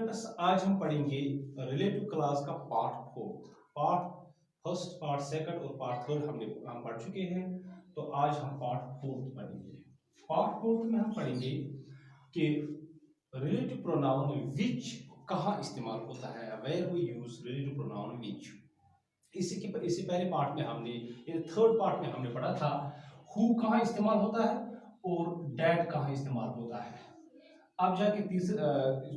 बस आज हम पढ़ेंगे रिलेटिव क्लास का पार्ट फर्स्ट पार्ट सेकंड और पार्ट थर्ड हम पढ़ चुके हैं। तो आज हम पार्ट फोर्थ पढ़ेंगे। पार्ट फोर्थ में हम पढ़ेंगे कि रिलेटिव प्रोनाउन विच कहाँ इस्तेमाल होता है, where we use relative pronoun which. इसी पहले पार्ट में हमने थर्ड पार्ट में हमने पढ़ा था हु कहाँ इस्तेमाल होता है और डैट कहाँ इस्तेमाल होता है। अब जाके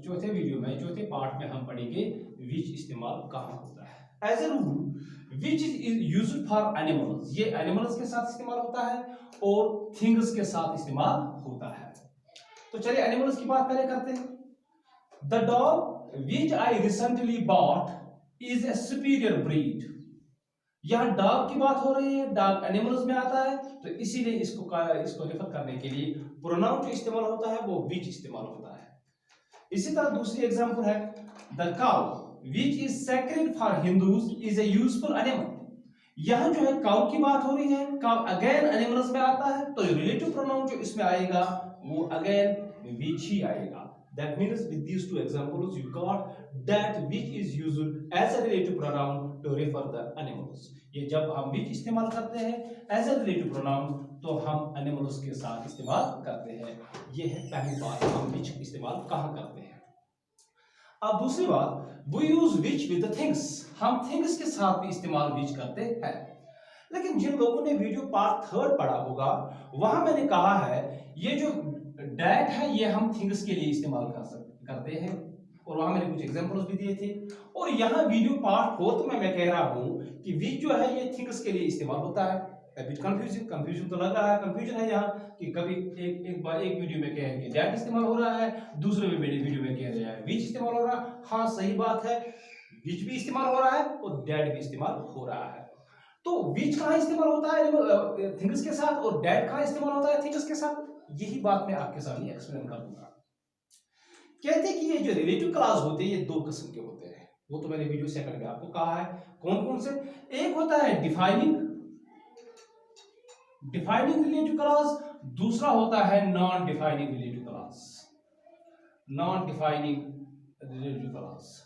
चौथे पार्ट में हम पढ़ेंगे विच इस्तेमाल कहाँ होता है। As a rule which is used for animals, ये एनिमल्स के साथ इस्तेमाल होता है और थिंग्स के साथ इस्तेमाल होता है। तो चलिए एनिमल्स की बात पहले करते हैं। The dog which I recently bot is a superior breed. यहां डॉग की बात हो रही है, डॉग एनिमल्स में आता है, तो इसीलिए इसको रेफर करने के लिए प्रोनाउन जो इस्तेमाल होता है वो विच इस्तेमाल होता है। इसी तरह दूसरी एग्जांपल है the cow which is sacred for Hindus is a useful animal. यहां जो है काउ की बात हो रही है, काउ अगेन एनिमल्स में आता है, तो रिलेटिव प्रोनाउन जो इसमें आएगा वो अगेन विच ही आएगा। That means with these two examples you got that which is used as a relative pronoun to refer the animals। ये जब हम which इस्तेमाल करते हैं as a relative pronoun तो हम animals के साथ इस्तेमाल करते हैं। ये है पहली बात, हम which इस्तेमाल कहाँ करते हैं। अब दूसरी बात we use which with the things, हम things के साथ भी इस्तेमाल which करते हैं। लेकिन जिन लोगों ने वीडियो पार्ट थर्ड पढ़ा होगा वहां मैंने कहा है ये जो डैट है ये हम थिंग्स के लिए इस्तेमाल करते हैं और वहां मैंने कुछ एग्जांपल्स भी दिए थे। और यहाँ वीडियो पार्ट फोर्थ में मैं कह रहा हूं कि विच जो है ये थिंग्स के लिए इस्तेमाल होता है। अभी कंफ्यूजन तो लग रहा है, कंफ्यूजन है यहाँ कि कभी एक वीडियो में कह कि डैट इस्तेमाल हो रहा है, दूसरे में मेरे वीडियो में कह रहा है विच इस्तेमाल हो रहा है। हाँ सही बात है, विच भी इस्तेमाल हो रहा है और डैट भी इस्तेमाल हो रहा है। तो विच कहाँ इस्तेमाल होता है थिंग्स के साथ और डैट कहाँ इस्तेमाल होता है थिंग्स के साथ, यही बात मैं आपके सामने एक्सप्लेन कर दूंगा। कहते हैं कि ये जो रिलेटिव क्लास होते हैं ये दो किस्म के होते हैं, वो तो मैंने वीडियो सेकंड में आपको कहा है कौन कौन से। एक होता है डिफाइनिंग रिलेटिव क्लास, दूसरा होता है non defining relative class. Non defining relative class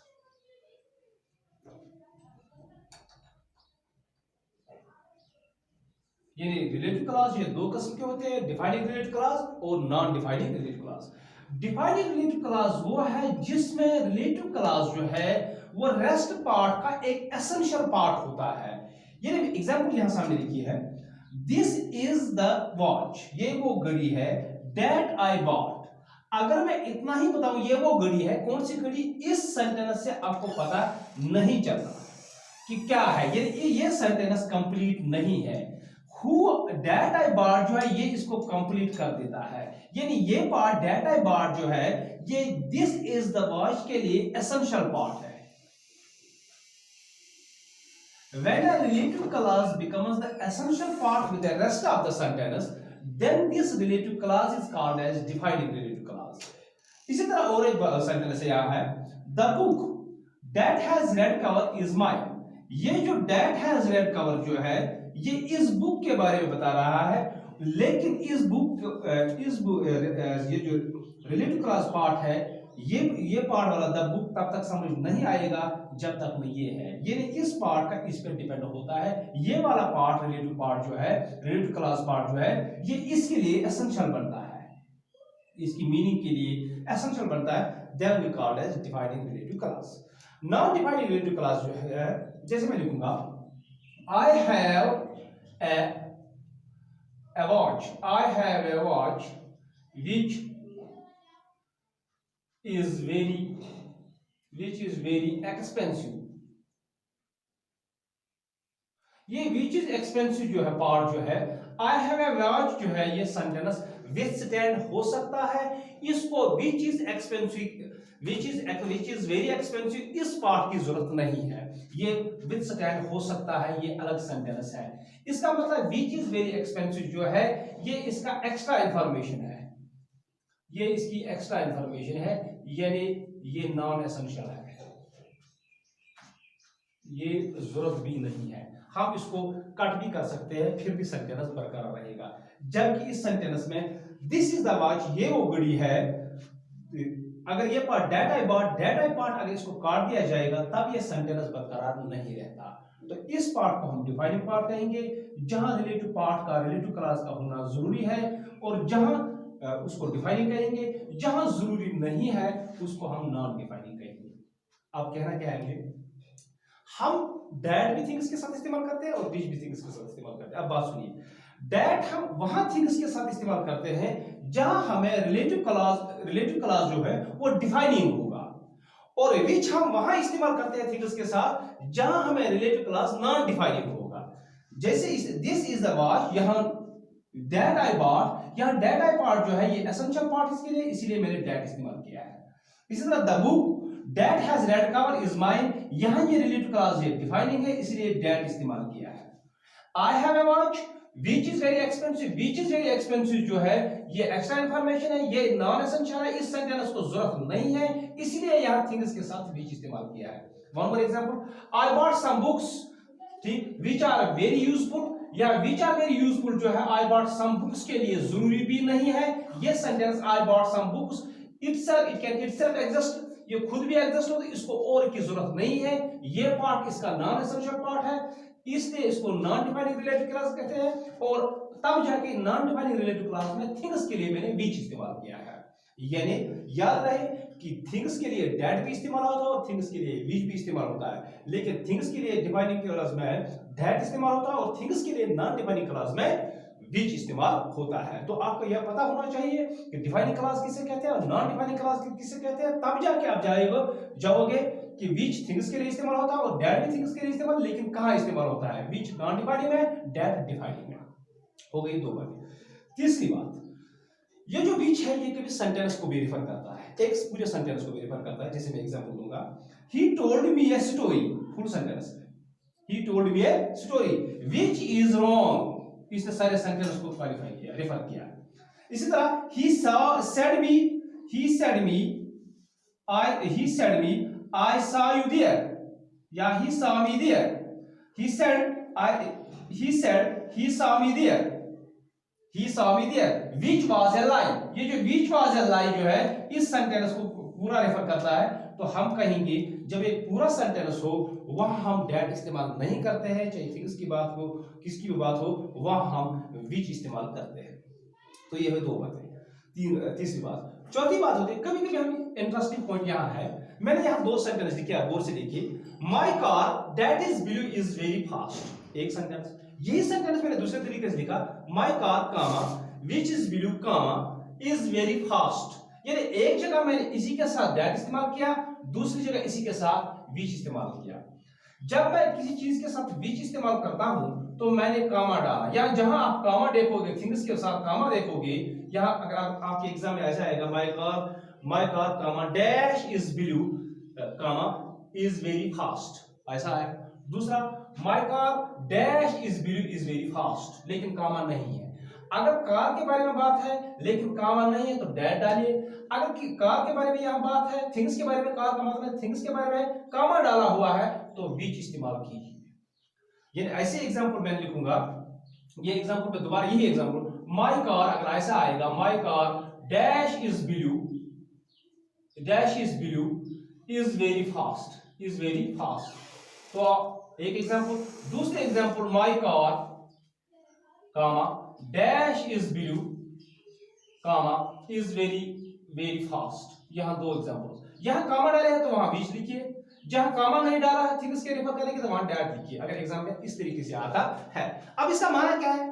ये रिलेटिव क्लास ये दो किस्म के होते हैं, डिफाइनिंग रिलेटिव क्लास और non defining relative class. Defining relative class वो है जिसमें रिलेटिव क्लास जो है वो रेस्ट पार्ट का एक एसेंशियल पार्ट होता है। ये एग्जांपल यहां सामने लिखी है, दिस इज द वॉच, ये वो घड़ी है, दैट आई बॉट। अगर मैं इतना ही बताऊं ये वो घड़ी है, कौन सी घड़ी, इस सेंटेंस से आपको पता नहीं चलता कि क्या है, ये सेंटेंस कंप्लीट नहीं है। Who that I bought जो है ये इसको कंप्लीट कर देता है, यानी ये पार्ट that I bought जो है ये this is the watch के लिए एसेंशियल पार्ट है। When a relative clause becomes the essential part with the rest of the sentence, then this relative clause is called as defining relative clause। इसी तरह और एक सेंटेंस यहाँ है, the book that has red cover is mine। ये जो that has red cover जो है ये इस बुक के बारे में बता रहा है, लेकिन इस बुक ये जो रिलेटिव क्लास पार्ट है ये पार्ट वाला द बुक तब तक समझ नहीं आएगा जब तक में ये है, ये इस पार्ट का इस पर डिपेंड होता है। ये वाला पार्ट रिलेटिव पार्ट जो है रिलेटिव क्लास पार्ट जो है ये इसके लिए एसेंशियल बनता है, इसकी मीनिंग के लिए एसेंशियल बनता है, then we called as defining relative class. Non defining relative class जो है जैसे मैं लिखूंगा I have a watch, I have a watch which is very expensive। ये which is expensive जो है पार्ट जो है I have a watch जो है ये सेंटेंस withstand हो सकता है, इसको which is very expensive इस पार्ट की जरूरत नहीं है, ये withstand हो सकता है, ये अलग सेंटेंस है। इसका मतलब which is very expensive जो है ये इसका एक्स्ट्रा इंफॉर्मेशन है, ये इसकी एक्स्ट्रा इंफॉर्मेशन है, यानी ये नॉन एसेंशियल है, ये जरूरत भी नहीं है। हम इसको कट भी कर सकते हैं फिर भी सेंटेंस बरकरार रहेगा। जबकि इस सेंटेंस में दिस इज द वॉच ये वो घड़ी है, अगर ये पार्ट डेट आई पार्ट अगर इसको काट दिया जाएगा तब ये सेंटेंस बरकरार नहीं रहता। तो इस पार्ट को हम डिफाइनिंग पार्ट कहेंगे, जहां रिलेटिव पार्ट का रिलेटिव क्लास का होना जरूरी है, और जहां उसको डिफाइनिंग कहेंगे, जहां जरूरी नहीं है उसको हम नॉन डिफाइनिंग कहेंगे। अब कहना क्या है, हम दैट भी थिंग्स के साथ इस्तेमाल करते हैं और विच भी थिंग्स के साथ इस्तेमाल करते हैं। अब बात सुनिए, दैट हम वहां थिंग्स के साथ इस्तेमाल करते हैं जहां हमें रिलेटिव क्लास जो है वो डिफाइनिंग होगा, और विच हम वहां इस्तेमाल करते हैं थिंग्स के साथ जहां हमें रिलेटिव क्लास नॉन डिफाइनिंग होगा। जैसे दिस इज द वॉच, यहां दैट आई बॉट, यहां दैट आई पार्ट जो है ये एसेंशियल पार्ट इसके लिए, इसीलिए मैंने दैट इस्तेमाल किया है। इसी तरह the book that has red cover is mine, यहां ये रिलेटिव क्लास ये डिफाइनिंग है, इसलिए दैट इस्तेमाल किया है। I have a watch which is very expensive, which is very expensive जो है ये एक्स्ट्रा इंफॉर्मेशन है, ये नॉन एसेंशियल है, इस सेंटेंस को जरूरत नहीं है, इसलिए यहां थिंग्स के साथ विच इस्तेमाल किया है। One more example, I bought some books, ठीक, विच आर वेरी यूजफुल, या विच आर वेरी यूजफुल जो है आई बॉट सम बुक्स के लिए जरूरी भी नहीं है। ये sentence I bought some books itself, it can itself exist, ये खुद भी एग्जिस्ट होता है, इसको और की जरूरत नहीं है। ये पार्ट इसका नॉन एसेंशियल पार्ट है, इसलिए इसको नॉन डिफाइनिंग रिलेटिव क्लास कहते हैं, और तब जाके नॉन डिफाइनिंग रिलेटिव क्लास में थिंग्स के लिए मैंने विच इस्तेमाल किया है। यानी याद रहे कि थिंग्स के लिए दैट भी इस्तेमाल होता है और थिंग्स के लिए विच भी इस्तेमाल होता है, लेकिन थिंग्स के लिए डिफाइनिंग क्लास में दैट इस्तेमाल होता है और थिंग्स के लिए नॉन डिफाइनिंग क्लास में विच इस्तेमाल होता है। तो आपको यह पता होना चाहिए कि डिफाइनिंग क्लास किसे कहते हैं और नॉन डिफाइनिंग क्लास किसे कहते हैं, तब जाके आप जाओगे कि विच थिंग्स के लिए इस्तेमाल होता है और दैट भी थिंग्स के लिए इस्तेमाल, लेकिन कहां इस्तेमाल होता है, विच नॉन डिफाइनिंग में, दैट डिफाइनिंग में। हो गई दो बातें। तीसरी बात, ये जो विच है ये कभी सेंटेंस को भी रेफर करता है, एक पूरे सेंटेंस को भी रेफर करता है। जैसे मैं एग्जांपल दूंगा, he told me a story, full sentence है, he told me a story which is wrong, इसने सारे सेंटेंस को क्वालिफाई किया, रेफर किया। इसी तरह he said me I saw you there, या he saw me there, he said he saw me there, which was a lie, ये जो which was a lie जो है इस सेंटेंस को पूरा रेफर करता है। तो हम कहेंगे जब एक पूरा सेंटेंस हो वहां हम दैट इस्तेमाल नहीं करते हैं, चाहे थिंग्स की बात हो किसकी भी बात हो, वहां हम विच इस्तेमाल करते हैं। तो ये है दो बातें। तीसरी बात, चौथी बात होती है, कभी कभी हम इंटरेस्टिंग पॉइंट यहाँ है, मैंने यहाँ दो सेंटेंस लिखे, आप गौर से देखिए, my car that is blue is very fast, एक सेंटेंस। यही सेंटेंस मैंने दूसरे तरीके से लिखा, my car comma which is blue comma is very fast, यानी एक जगह मैंने इसी के साथ दैट इस्तेमाल किया, दूसरी जगह इसी के साथ विच इस्तेमाल किया। जब मैं किसी चीज के साथ विच इस्तेमाल करता हूं तो मैंने कामा डाला, या जहां आप कामा देखोगे थिंग्स के साथ कामा देखोगे, यहां अगर आपके एग्जाम में ऐसा आएगा, my car comma dash is blue comma is very fast, ऐसा है। दूसरा, my car dash is blue is very fast, लेकिन कामा नहीं है। अगर कार के बारे में बात है लेकिन कामा नहीं है तो डैश डालिए, अगर कार के बारे में यहां बात है, थिंग्स के बारे में, कार का मतलब है थिंग्स के बारे में, कामा डाला हुआ है तो विच इस्तेमाल कीजिए। यानी ऐसे एग्जांपल मैं लिखूंगा, ये एग्जांपल पे दोबारा यही एग्जांपल, माय कार अगर ऐसा आएगा, my car dash is blue is very fast, तो एक एग्जांपल। दूसरे example, my car comma dash is blue comma is very fast, यहां दो एग्जांपल्स। यहां कामा डाले हैं तो वहां बीच लिखिए, जहां कामा नहीं डाला है थिंग्स के रेफर करेंगे तो वहां डैट लिखिए, अगर एग्जाम में इस तरीके से आता है। अब इसका माना क्या है,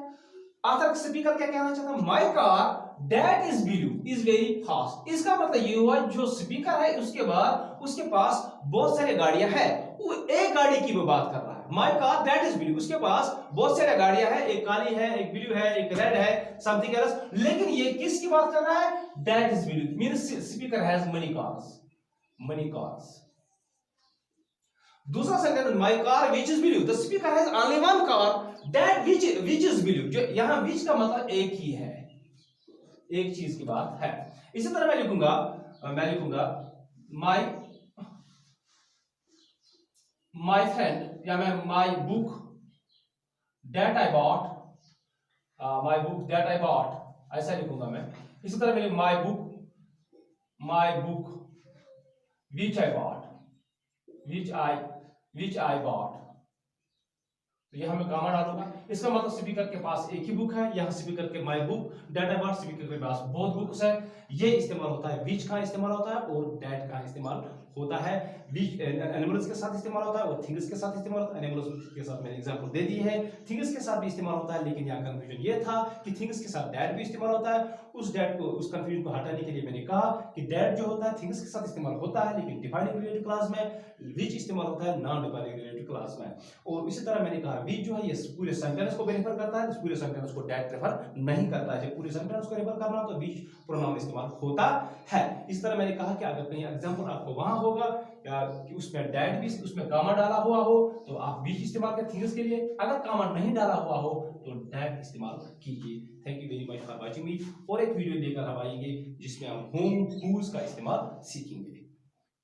आथर स्पीकर क्या कहना चाहता है, my car that is blue is very fast, इसका मतलब ये हुआ जो स्पीकर है उसके बाद उसके पास बहुत सारी गाड़ियां हैं, वो एक गाड़ी की वो बात कर रहा है, my car that is blue, उसके पास बहुत सारी गाड़ियां हैं, एक काली है, एक ब्लू है, एक रेड है, समथिंग एल्स, लेकिन ये किसकी बात कर रहा है, that is blue, means speaker has many cars. दूसरा sentence, my car which is blue, the speaker has only one car that which is blue, जो यहां व्हिच का मतलब एक ही है, एक चीज की बात है। इसी तरह मैं लिखूंगा माय फ्रेंड, या मैं my book that I bought, ऐसा लिखूंगा मैं। इसी तरह मैं my book which I bought, which I bought। तो यहाँ मैं गामा डालूंगा, इसका मतलब स्पीकर के पास एक ही बुक है, यहाँ स्पीकर के my book that I bought, speaker के पास बहुत बुक्स है। ये इस्तेमाल होता है विच का इस्तेमाल होता है और दैट का इस्तेमाल होता है। विच एनिमल्स के साथ इस्तेमाल होता है और थिंग्स के साथ इस्तेमाल होता है। एनिमल्स के साथ मैंने एग्जांपल दे दी है, थिंग्स के साथ भी इस्तेमाल होता है, लेकिन यहाँ कंफ्यूजन ये था कि थिंग्स के साथ दैट भी इस्तेमाल होता है। उस दैट को, उस कंफ्यूजन को हटाने के लिए मैंने कहा कि दैट जो होता है थिंग्स के साथ इस्तेमाल होता है, लेकिन डिफाइनिंग रिलेटिव क्लास में विच इस्तेमाल होता है नॉन डिफाइनिंग रिलेटिव क्लास में। और इसी तरह मैंने कहा विच जो है ये पूरे सेंटेंस को रेफर करता है, पूरे सेंटेंस को दैट रेफर नहीं करता है। जब पूरे सेंटेंस को रेफर करना हो तो विच प्रोनाउन इस्तेमाल होता है। इस तरह मैंने कहा कि अगर कहीं एग्जांपल आपको वहां होगा या कि उसमें दैट भी, उसमें कामा डाला हुआ हो तो आप विच इस्तेमाल करें थिंग्स के लिए, अगर कामा नहीं डाला हुआ हो तो दैट इस्तेमाल कीजिए। Thank you very much for watching me. और एक वीडियो लेकर हम आएंगे जिसमें हम होम, हुज का इस्तेमाल सीखेंगे।